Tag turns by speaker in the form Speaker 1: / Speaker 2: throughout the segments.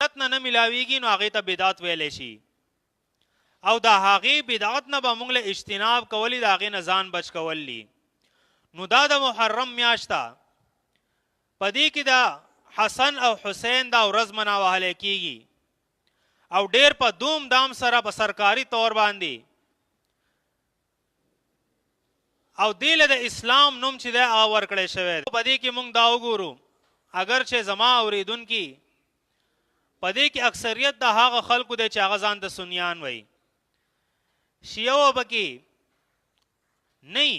Speaker 1: نه ملاویږي نو هغې ته بدعت ویلی شي او د هغې بدعت نه به موږ له اجتناب کولی د هغې نه ځان بچ کولی. نو دا د محرم میاشت ده، په دې کې د حسن او حسین دا ورځ مناوهلی کیږي او ډیر په دوم دام سره په سرکاري طور باندې او دې له د اسلام نوم چې دی هغه ورکړی شوی دی. په دې کې موږ دا وګورو اگر چې زما اوریدونکي په دې کې اکثریت د هغه خلکو دی چې هغه ځان ته سنیان وایي، شیعه و پکې نه،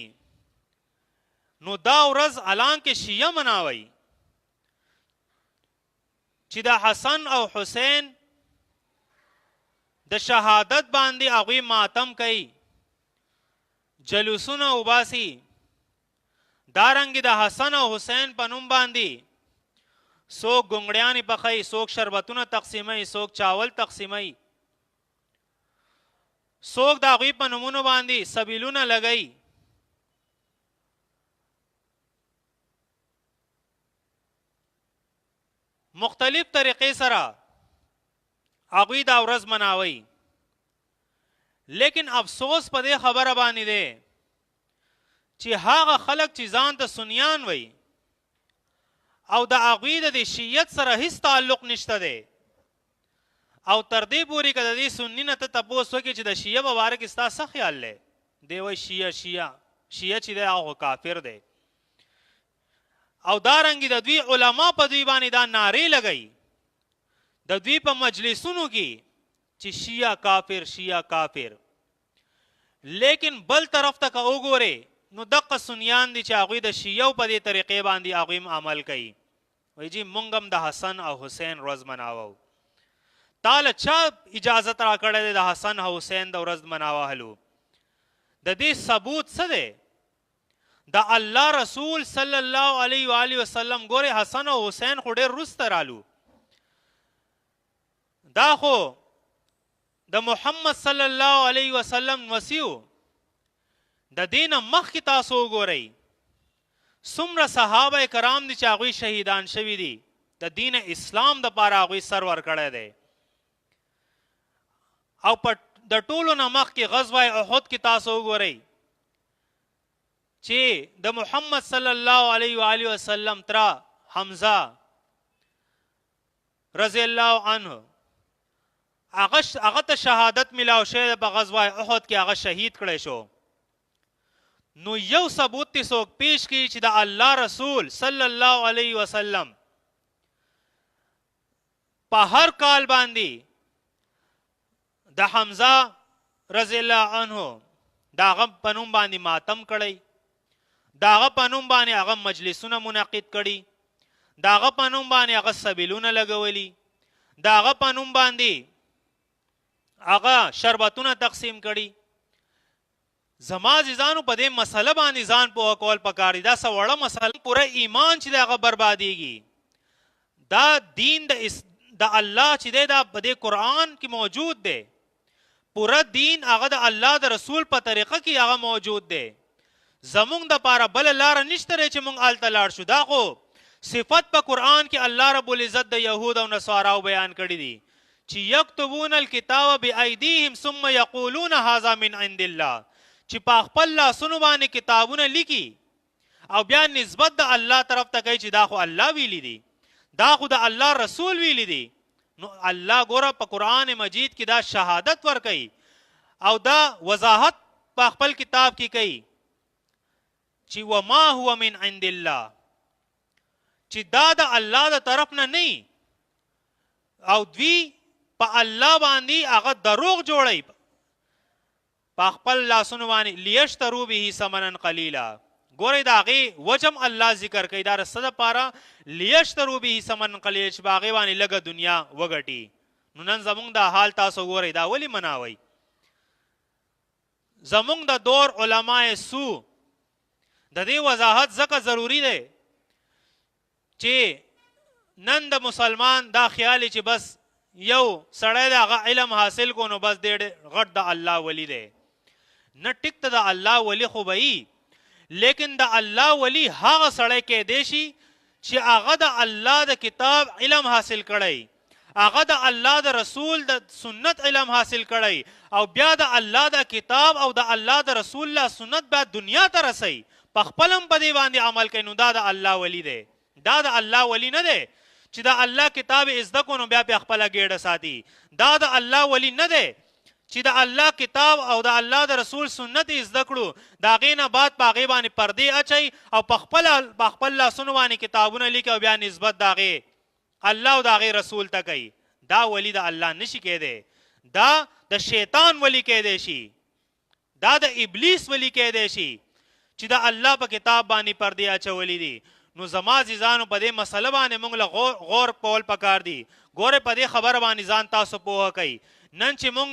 Speaker 1: نو دا ورځ الان کې شیعه مناوي چې د حسن او حسین د شهادت باندې هغوی ماتم کوي، جلوسونه وباسي. دارنګې د حسن او حسین په نوم باندې څوک ګونګړیانې پخوي، څوک شربتونه تقسیموي، څوک چاول تقسیموي، څوک د هغوی په نومونو باندې سبیلونه لګوي. مختلف طریقې سره هغوی دا ورځ مناوي، لیکن افسوس په دې خبره باندې دی چې هغه خلک چې ځان ته سنیان وایي او د هغوی د شیعت سره هیڅ تعلق نشته دی او تر دې پورې که د دې سني نه ته تپوس وکړې چې د شیعه په باره کې ستا څه خیال دی، دی وایي شیعه چې دی هغه کافر دی. او دارنګې د دوی علما په دوی باندې دا نارې لګوي د دوی په مجلسونو کې چې شیعه کافر شیعه کافر، لیکن بل طرف ته که وګورې نو دغه سنیان دي چې هغوی د شیعو په دې طریقې باندې هغوی هم عمل کوي، وایي جی موږ هم د حسن او حسین ورځ مناوو. تا له چا اجازت راکړی دی د حسن او حسین د ورځ مناوهلو؟ د دې ثبوت څه دی؟ د الله رسول صلی الله علیه و آله وسلم ګورې حسن او حسین خو ډېر وروسته رالو، دا خو د محمد صلی الله علیه وسلم وصیو. د دې نه مخکې تاسو وګورئ څومره صحابه کرام دي چې هغوی شهیدان شوي دي، د دین اسلام دپاره هغوی سر ورکړی دی. او د ټولو نه مخکې غزوه احد کې تاسو وګورئ چې د محمد صلی الله علیه و آله وسلم ترا حمزه رضی الله عنه هغه ته شهادت ملاو شوی په غزوه احد کې، هغه شهید کړی شو. نو یو ثبوت تی څوک پیش کړي چې د الله رسول صلی الله علیه وسلم په هر کال باندې د حمزه رضی الله عنه د هغه په نوم باندې ماتم کړی، د هغه په نوم باندې هغه مجلسونه منعقد کړي، د هغه په نوم باندې هغه سبیلونه لګولي، د هغه په نوم باندې هغه شربتونه تقسیم کړي. زما عزیزانو په دې مسله باندې ځان پوه کول پکار دي. دا څه وړه مسله، پوره ایمان چې دی هغه بربادیږي. دا دین د الله چې دی دا په دې قرآن کې موجود دی، پوره دین هغه د الله د رسول په طریقه کې هغه موجود دی. زمونږ دپاره بله لاره نشته دی چې مونږ هلته لاړ شو. دا خو صفت په قرآن کې الله رب العزت د یهود او نصاراو بیان کړي دي چې یکتبون الکتاب بایدیهم ثم یقولون هذا من عند الله، چې په خپل لاسونو باندې کتابونه لیکي او بیا نسبت د الله طرف ته کوي چې دا خو الله ویلي دي، دا خو د الله رسول ویلي دي. نو الله ګوره په قرآن مجید کې دا شهادت ورکوي او دا وضاحت په خپل کتاب کې کوي چې وما هو من عند الله، چې دا د الله د طرف نه نه، او دوی په الله باندې هغه دروغ جوړوي په خپل لاسونو باندې لیشترو به ثمنا قلیلا. ګورئ د هغې وجم الله ذکر کوي، دا د څه دپاره؟ لیشترو به ثمنا قلیلا، چې په هغې باندې لږه دنیا وګټي. نو نن زمونږ دا حال تاسو ګورئ، دا ولې مناوئ؟ زمونږ د دور علماء سو د دې وضاحت ځکه ضروری دی چې نن د مسلمان دا خیال چې بس یو سړی د هغه علم حاصل کو نو بس ډېر غټ د الله ولی دی. نه ټیک ته د الله ولی خو به وي، لیکن د الله ولی هغه سړی کیدی شي چې هغه د الله د کتاب علم حاصل کړی، هغه د الله د رسول د سنت علم حاصل کړی او بیا د الله د کتاب او د الله د رسول الله سنت بیا دنیا ته رسي په خپل هم په دې باندې عمل کوي، نو دا د الله ولی دی. دا د الله ولی نه دی چې د الله کتاب زده کو نو بیا په خپل ګېډه ساتي. دا د الله ولی نه دی چې د الله کتاب او د الله د رسول سنت زده کړو، د هغې نه بعد په هغې باندې پردې اچوي او په خپل لاسونو باندې کتابونه لیکي او بیا نسبت د هغې الله او د هغې رسول ته کوي. دا ولی د الله نشي کېدی، دا د شیطان ولی کېدی شي، دا د ابلیس ولی کېدی شي چې د الله په کتاب باندې پردې اچولي دي. نو زما عزیزانو په دې مسله باندې موږ له غور کول پکار دي. ګورې په دې خبره باندې ځان تاسو پوهه کوئ. نن چې مونږ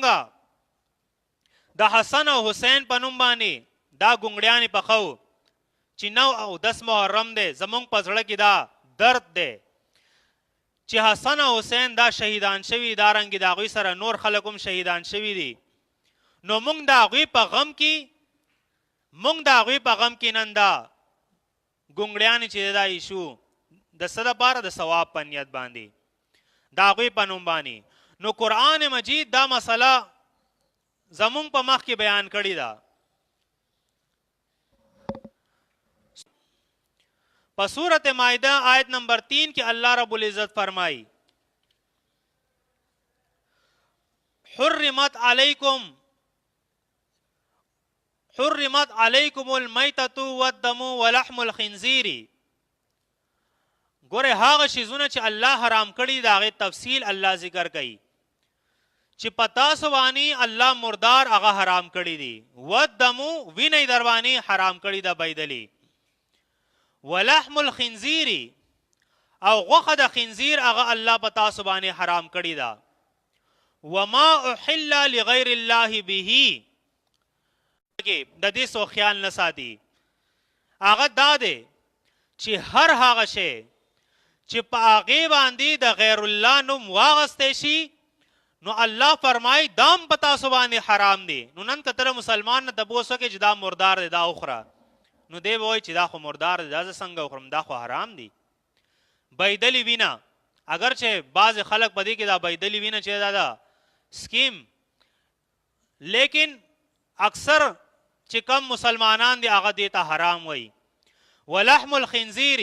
Speaker 1: د حسن او حسین په نوم باندې دا ګونګړیانې پخو چې 9 او 10 محرم دی، زمونږ په زړه کې دا درد دی چې حسن او حسین دا شهیدان شوي، دارنګې د هغوی سره نور خلک هم شهیدان شوي دي. نو مونږ د هغوی په غم کې نن دا ګونګړیانې چې دا ایشو د څه دپاره د ثواب په نیت باندې د هغوی په نوم باندې. نو قرآن مجید دا مسله زمونږ په مخ کې بیان کړې ده. په سورت مائده آیت نمبر 3 کې الله رب العزت فرمائی حرمت علیکم المیتۃ والدم ولحم الخنزیر. ګوره هغه شیزونه چې الله حرام کړي د هغې تفصیل الله ذکر کوي چې په تاسو باندې الله مردار هغه حرام کړي دي، والدم وینه در باندې حرام کړي ده بایدلې، ولحم الخنزیر او غوښه د خنزیر هغه الله په تاسو باندې حرام کړي ده. وما احل لغیر الله به د دې څو خیال نه ساتي. هغه دا دی چې هر هغه شی چې په هغې باندې د غیر الله نوم واغستی شي نو الله فرمایي دام په تاسو باندې حرام دی. نو نن که ته مسلمان نه تپوس وکړې چې دا مردار دی دا وخوره، نو دی به وایي چې دا خو مردار دی، دا زه څنګه وخورم، دا خو حرام دی. بایدلې وینه، اگر چې بعضې خلک په دې کې دا بایدلې وینه چې دا ده سکیم، لیکن اکثر چې کم مسلمانان دی هغه دې ته حرام وایي. ولحم الخنزیر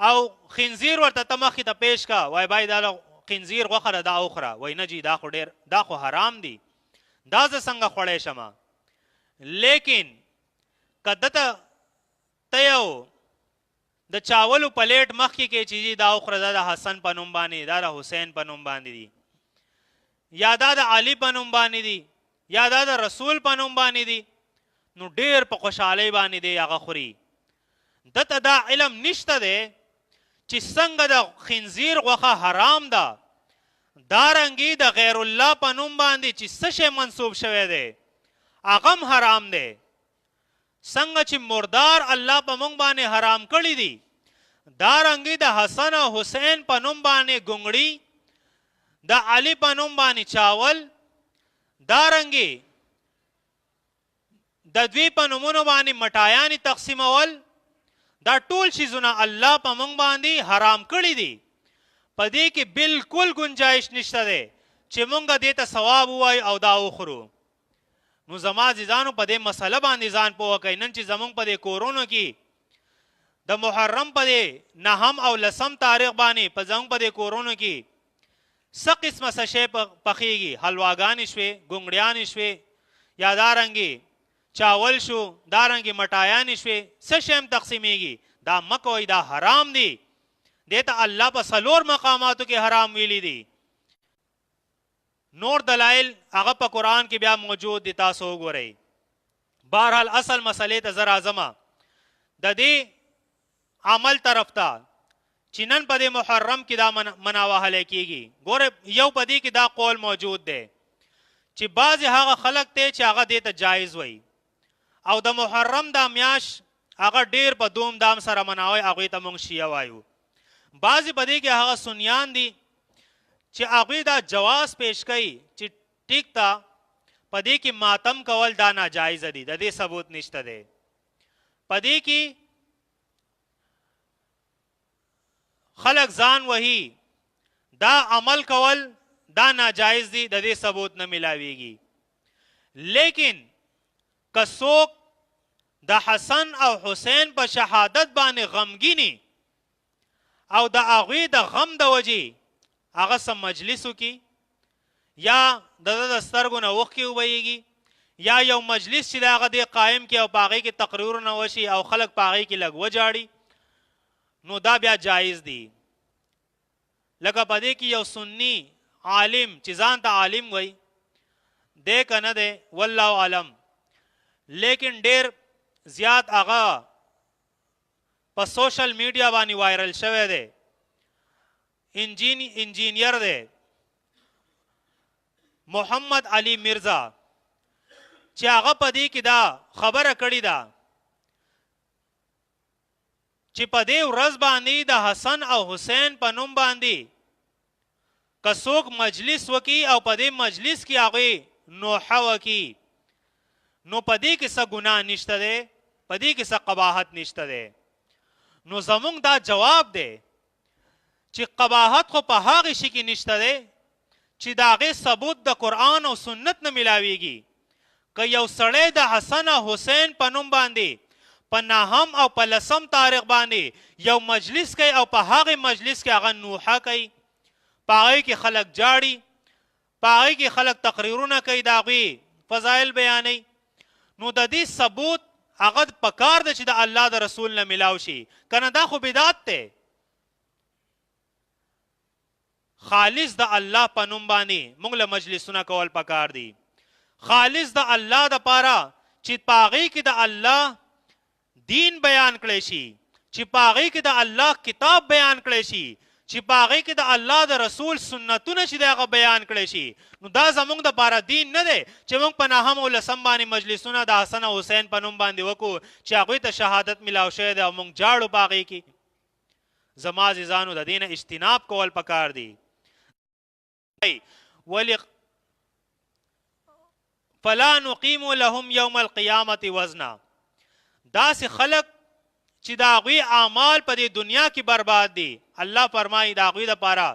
Speaker 1: او خنزیر ورته ته مخې ته پیش کا وای بای دا خنزیر غوښه ده دا وخوره، وای نه جی دا خو ډېر دا خو حرام دی، دا زه څنګه خوړی شمه. لیکن که دته ته یو د چاولو پلیټ مخکې کې چې جی دا وخوره دا د حسن په نوم باندې، دا د حسین په نوم باندې دي، یا دا د علي په نوم باندې دي، یا دا د رسول په نوم باندې دي، نو ډېر په خوشحالۍ باندې دی هغه خوري. دته دا علم نشته دی چې څنګه د خنزیر غوښه حرام ده، دارنګې د غیر الله په نوم باندې چې څه شی منسوب شوی دی هغه هم حرام دی. څنګه چې مردار الله په موږ باندې حرام کړي دي، دارنګې د حسن او حسین په نوم باندې ګونګړي، د علي په نوم باندې چاول، دارنګې د دوی په نومونو باندې مټایانې تقسیمول، دا ټول شیزونه الله په موږ باندې حرام کړي دي. په دې کې بالکل گنجایش نشته دی چې موږ دې ته ثواب ووایو او دا وخورو. نو زما عزیزانو په دې مسله باندې ځان پوه کوئ. نن چې زموږ په دې کورونو کې د محرم په دې 9 او 10 تاریخ باندې په زموږ په دې کورونو کې څه قسمه څه شی پخیږي، حلواګانې شوې، ګونګړیانې شوې، یا دارنګې چاول شو، دارنګې مټایانې شوې، څه شی هم تقسیمیږي، دا مه کوئ، دا حرام دی. دې ته الله په 4 مقاماتو کې حرام ویلي دي. نور دلائل هغه په قرآن کې بیا موجود دي، تاسو وګورئ. بهرحال اصل مسئلې ته زه راځم، د دې عمل طرف ته چې نن په دې محرم کې دا مناوهلی کېږي. ګوره یو په دې کې دا قول موجود دی چې بعضې هغه خلک دی چې هغه دې ته جایز وایي او د محرم دا میاشت هغه ډېر په دوم دام سره مناوئ، هغوی ته موږ شیعه وایو. بعضې په دې کې هغه سنیان دي چې هغوی دا جواز پیش کوي چې ټیک ته په دې کې ماتم کول دا ناجایزه دي، د دې ثبوت نشته دی. په دې کې خلک ځان وهي، دا عمل کول دا ناجایز دی، د دې ثبوت نه ملاویږي. لیکن که څوک د حسن او حسین په شهادت باندې غمګینی او د هغوی د غم د وجې هغه څه مجلس وکړي، یا د ده د سترګو نه اوښکې وبهیږي، یا یو مجلس چې د هغه دی قایم کړي او په هغې کې تقریرونه وشي او خلک په هغې کې لږ وجاړي، نو دا بیا جایز دی. لکه په دې کې یو سني عالم چې ځان ته عالم وایي دی که نه دی والله عالم، لیکن ډېر زیات هغه په سوشل میډیا باندې وایرل شوی دی، انجینیر دی محمد علي مرزا، چې هغه په دې کې دا خبره کړې ده چې په دې ورځ باندې د حسن او حسین په نوم باندې که څوک مجلس وکړي او په دې مجلس کې هغوی نوحه وکړي، نو په دې کې څه ګناه نشته دی، په دې کې څه قباحت نشته دی. نو زمونږ دا جواب دی چې قباحت خو په هغې شي کې نشته دی چې د هغې ثبوت د قرآن او سنت نه ملاویږي. که یو سړی د حسن او حسین په نوم باندې په نهم او په لسم تاریخ باندې یو مجلس کوي او په هغې مجلس کې هغه نوحه کوي، په هغې کې خلک جاړي، په هغې کې خلک تقریرونه کوي، د هغوی فضایل بیانوي، نو د دې ثبوت هغه پکار ده چې د الله د رسول نه ملاو شي، که نه دا خو بدعت دی. خالص د الله په نوم باندې موږ له مجلسونه کول پکار دي، خالص د الله دپاره چې په هغې کې د الله دین بیان کړی شي، چې په هغې کې د الله کتاب بیان کړی شي، چې په هغې کې د الله د رسول سنتونه چې د هغه بیان کړی شي. نو دا زموږ دپاره دین نه دی چې موږ په نهم او لسم باندې مجلسونه د حسن او حسین په نوم باندې وکړو چې هغوی ته شهادت ملاو شوی دی او موږ جاړو په هغې کې. زما عزیزانو د دې نه اجتناب کول پکار دی. فلا نقیم لهم یوم القیامة وزنا، داسې خلک چې د هغوی اعمال په دې دنیا کې برباد دي، الله فرمایي د هغوی دپاره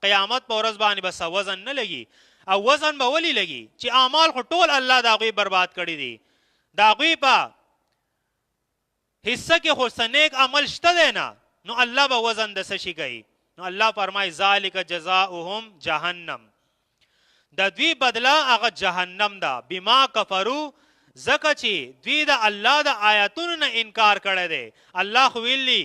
Speaker 1: قیامت په ورځ باندې بس وزن نه لګي. او وزن به ولې لګي چې اعمال خو ټول الله د هغوی برباد کړي دي، د هغوی په حصه کې خو څه نیک عمل شته دی نه، نو الله به وزن د څه شي کوي. نو الله فرمایي ذالک جزاؤهم جهنم، د دوی بدله هغه جهنم ده، بما کفرو، ځکه چې دوی د الله د آیاتونو نه انکار کړی دی. الله خو ویلي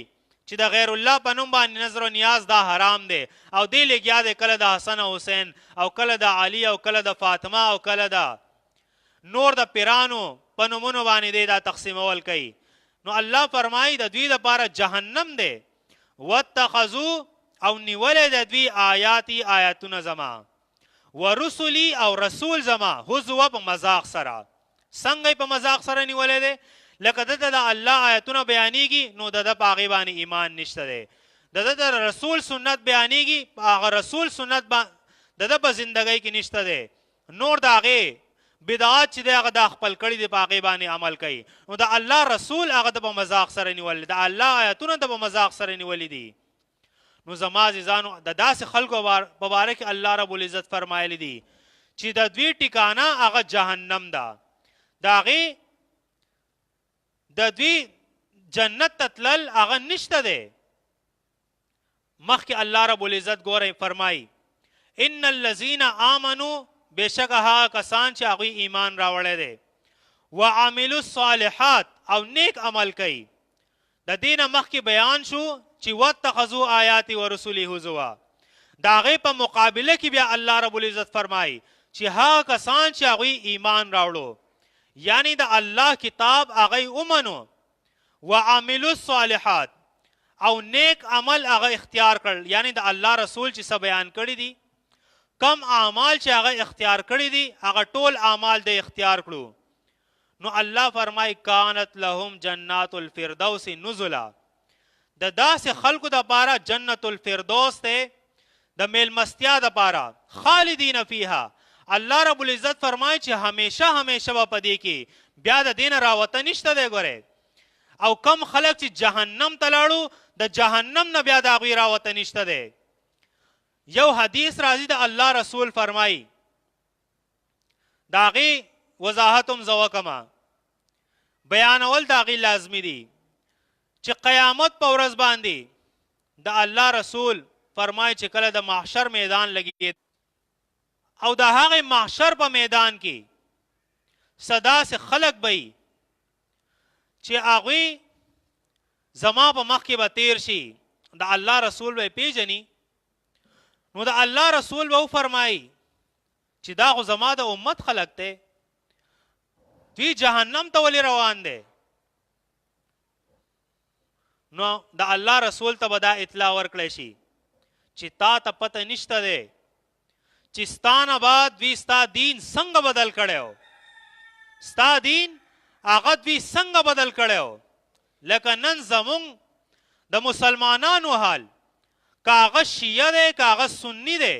Speaker 1: چې د غیر الله په نوم باندې نظر و نیاز دا حرام دی، او دی لګیا دی کله د حسن او حسین او کله د علي او کله د فاطمه او کله د نور د پیرانو په نومونو باندې دی دا تقسیمول کوي. نو الله فرمایي د دوی دپاره جهنم دی. واتخذو او نیولې د دوی آیاتي آیاتونه زما، ورسلی او رسول زما، هزوا په مذاق سره. څنګه په مذاق سره نیولې دی؟ لکه دته د الله آیتونه بیانېږي نو د ده په هغې باندې ایمان نشته دی، د ده د رسول سنت بیانېږي هغه رسول سنت د ده په زندګۍ کې نشته دی، نور د هغې بدعات چې دی هغه دا خپل کړي دي په هغې باندې عمل کوي. نو د الله رسول هغه د په مذاق سره نیولې، د الله آیتونه د په مذاق سره نیولې دي. نو زما عزیزانو د داسې خلکو په باره کې الله رب العزت فرمایلی دي چې د دوی ټکانه هغه جهنم ده، د هغې د دوی جنت ته تلل هغه نشته دی. مخکې الله رب العزت ګورئ فرمایي ان الذین آمنوا، بېشکه هغه کسان چې هغوی ایمان راوړی دی، وعملوا الصالحات او نیک عمل کوي. د دې نه مخکې بیان شو چې واتخذوا آیاتي ورسولي هزوا، د هغې په مقابله کې بیا الله رب العزت فرمایي چې هغه کسان چې هغوی ایمان راوړو، یعنی د الله کتاب هغوی ومنو، وعملوا الصالحات او نیک عمل هغه اختیار کړل، یعنی د الله رسول چې څه بیان کړي دي، کم اعمال چې هغه اختیار کړي دي هغه ټول اعمال د اختیار کړو. نو الله فرمایي کانت لهم جنات الفردوس نزلا، د داسې خلکو دپاره جنت الفردوس دی د میلمستیا دپاره، خالدین فیها. الله رب العزت فرمایي چې همیشه همیشه به په دې کې بیا د دې نه راوته نشته دی. ګورئ او کم خلک چې جهنم ته لاړو د جهنم نه بیا د هغوی راوته نشته دی. یو حدیث راځي د الله رسول فرمایي د هغې وضاحت هم زه وکړم بیانول د هغې لازمي دي چې قیامت په ورځ باندې د الله رسول فرمایي چې کله د محشر میدان لګي او د هغې محشر په میدان کې څه داسې خلک به وي چې هغوی زما په مخ کې به تیر شي د الله رسول به یې پیژني نو د الله رسول به وفرمایي چې دا خو زما د امت خلک دی دوی جهنم ته ولې روان دی نو د الله رسول ته به دا اطلاع ورکړی شي چې تا ته پته نشته دی چې ستا نه بعد دوی ستا دین څنګه بدل کړی ستا دین هغه دوی څنګه بدل کړی لکه نن زمونږ د مسلمانانو حال که هغه شیعه دی که هغه سنی دی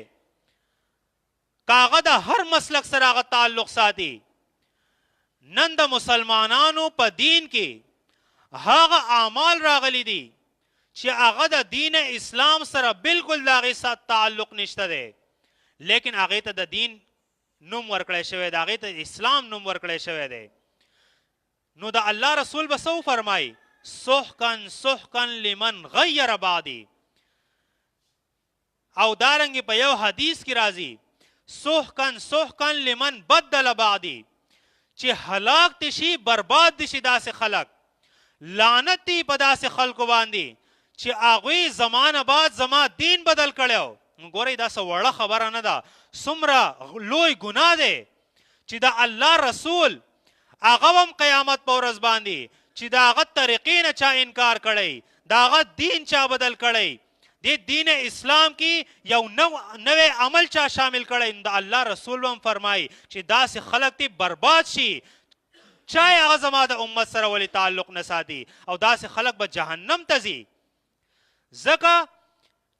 Speaker 1: که هغه د هر مسلک سره هغه تعلق ساتي نن د مسلمانانو په دین کې هغه اعمال راغلی دي چې هغه د دین اسلام سره بالکل د هغې سره تعلق نشته دی لیکن هغې ته د دین نوم ورکړی شوی دی هغې ته اسلام نوم ورکړی شوی دی نو د الله رسول به څه وفرمایي سحقن سحقن لمن غیر بعدي او دارنګې په یو حدیث کې راځي سحقن سحقن لمن بدل بعدي چې هلاک دي شي برباد دي شي داسې خلک لعنت دی په داسې خلکو باندې چې هغوی زمانه بعد زما دین بدل کړی ګورئ دا څه وړه خبره نه ده څومره لوی ګناه دی چې د الله رسول هغه هم قیامت په ورځ باندې چې د هغه طریقې نه چا انکار کړی د هغه دین چا بدل کړی د دین اسلام کې یو نوی عمل چا شامل کړی د الله رسول هم فرمایي چې داسې خلک دې برباد شي چا هغه زما د امت سره ولې تعلق نه ساتي او داسې خلک به جهنم ته ځي ځکه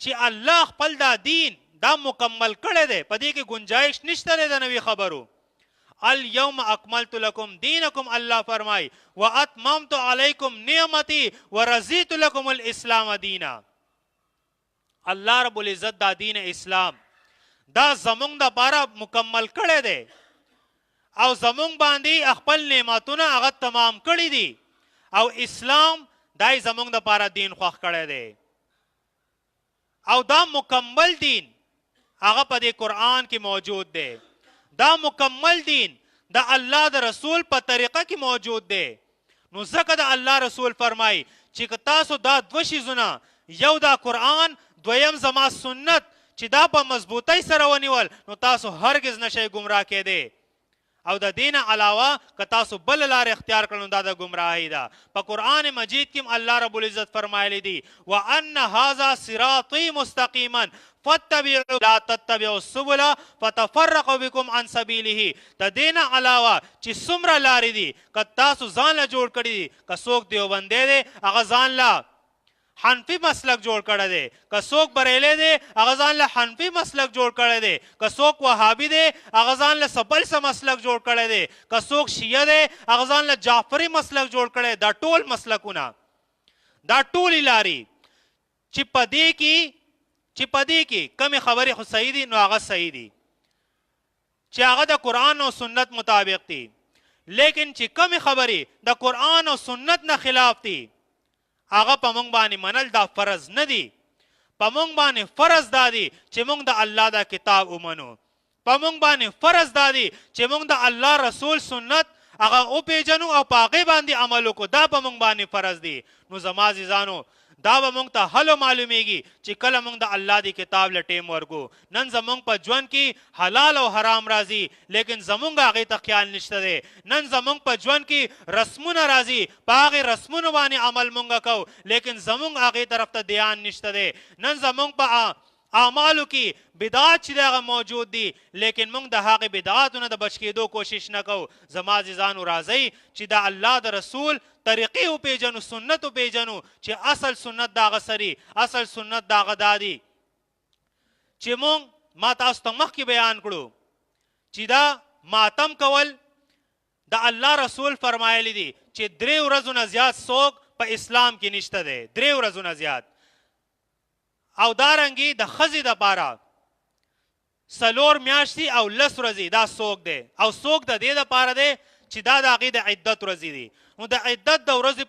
Speaker 1: چې الله خپل دا دین دا مکمل کړی دی په دې کې گنجایش نشته دی د نوي خبرو اليوم اکملت لکم دینکم الله فرمای واتممت علیکم نعمتی ورضیت لکم الاسلام دینا الله رب العزت دا دین اسلام دا زمونږ دپاره مکمل کړی دی او زمونږ باندې خپل نعمتونه هغه تمام کړي دي او اسلام دای زمونږ دپاره دین خوښ کړی دی او دا مکمل دین هغه په دې قرآن کې موجود دی دا مکمل دین د الله د رسول په طریقه کې موجود دی نو ځکه د الله رسول فرمایي چې که تاسو دا دوه شیزونه یو دا قرآن دویم زما سنت چې دا په مضبوطۍ سره ونیول نو تاسو هرگز نشئ گمراه کېدی او د دین علاوه که تاسو بل لار اختیار کړئ نو دا د گمراهی ده په قرآن مجید کې الله رب العزت فرمایلی دي وان هذا صراطی مستقیما فاتبعوا لا تتبعوا السبل فتفرق بكم عن سبیله د دین علاوه چې څومره لارې دي که تاسو ځان له جوړ کړي دي که څوک دیوبندی دی هغه ځان له حنفی مسلک جوړ کړی دی که څوک بریلی دی هغه ځان له حنفی مسلک جوړ کړی دی که څوک وهابي دی هغه ځان له بل څه مسلک جوړ کړی دی که څوک شیعه دی هغه ځان له جعفري مسلک جوړ کړی دا ټول مسلکونه دا ټولې لارې چې په دې کې کمې خبرې خو صحیح دي نو هغه صحیح دي چې هغه د قرآن او سنت مطابق دي لیکن چې کمې خبرې د قرآن او سنت نه خلاف دي هغه په موږ باندې منل دا فرض نه دي په موږ باندې فرض دا دي چې موږ د الله دا کتاب ومنو په موږ باندې فرض دا دي چې موږ د الله رسول سنت هغه وپېژنو او په هغې باندې عمل وکړو دا په موږ باندې فرض دي نو زما عزیزانو دا به موږ ته هلو معلومیږي چې کله موږ د الله دی کتاب له ټیم ورکو نن زموږ په ژوند کې حلال او حرام راځي لیکن زموږ هغې ته خیال نشته دی نن زموږ په ژوند کې رسمونه راځي په هغې رسمونو باندې عمل موږ کوو لیکن زموږ هغې طرف ته دیان نشته دی نن زموږ په اعمالو کې بدعات چې دغه موجود دي لیکن موږ د هغې بدعاتو نه د بچ کېدو کوشش نه کوو زما عزیزانو راځئ چې د الله د رسول طریقې وپېژنو سنت وپېژنو چې اصل سنت د هغه سري اصل سنت د هغه دا دي چې موږ ما تاسو ته مخکې بیان کړو چې دا ماتم کول د الله رسول فرمایلی دي چې 3 ورځو نه زیات څوک په اسلام کې نشته دی 3 ورځو نه زیات او دارنګې د ښځې دپاره 4 میاشتې او 10 ورځې دا څوک دی او څوک د دې دپاره دی چې دا د هغې د عدت ورځې دي نو د عدت د ورځې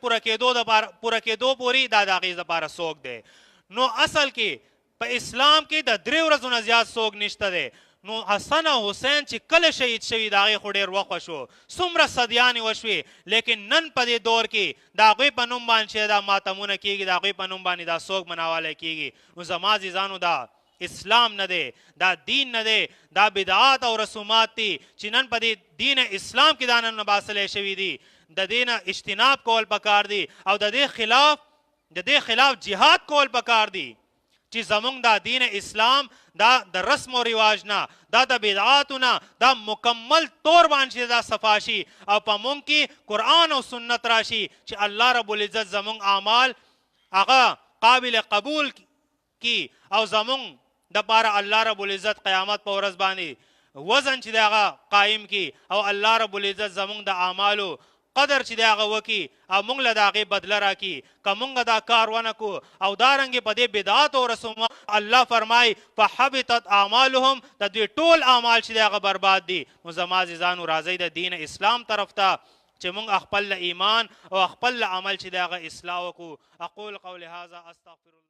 Speaker 1: پوره کېدو پورې دا د هغې دپاره څوک دی نو اصل کې په اسلام کې د 3 ورځو نه زیات څوک نشته دی نو حسن او حسین چې کله شهید شوي د هغې خو ډېر وخت وشو څومره صدیانې وشوې لیکن نن په دې دور کې د هغوی په نوم باندې چې دا ماتمونه کېږي د هغوی په نوم باندې دا څوک مناوالی کېږي نو زما عزیزانو دا اسلام نه دی دا دین نه دی دا بدعات او رسومات دي چې نن په دې دین اسلام کې دا نن نباسلی شوي دي د دې نه اجتناب کول پکار دي او د دې خلاف جهاد کول پکار دي چې زمونږ دا دین اسلام دا د رسم و رواج نه دا د بدعاتو نه دا مکمل طور باندې دا صفا شي او په مونږ کې قرآن او سنت راشي چې الله رب العزت زمونږ اعمال هغه قابل قبول کی او زمونږ دپاره الله رب العزت قیامت په ورځ باندې وزن چې د هغه قایم کی او الله رب العزت زمونږ د اعمالو قدر چې د هغه وکړي او موږ له د هغې بدله راکړي که موږ دا کار ونه کړو او دارنګې په دې بدعات او رسومات الله فرمایي فحبطت اعمالهم د دوی ټول اعمال چې د هغه برباد دي نو زما عزیزانو راځئ د دین اسلام طرف ته چې موږ خپل ایمان او خپل عمل چې د هغه اصلاح وکړو اقول قول هذا استغفر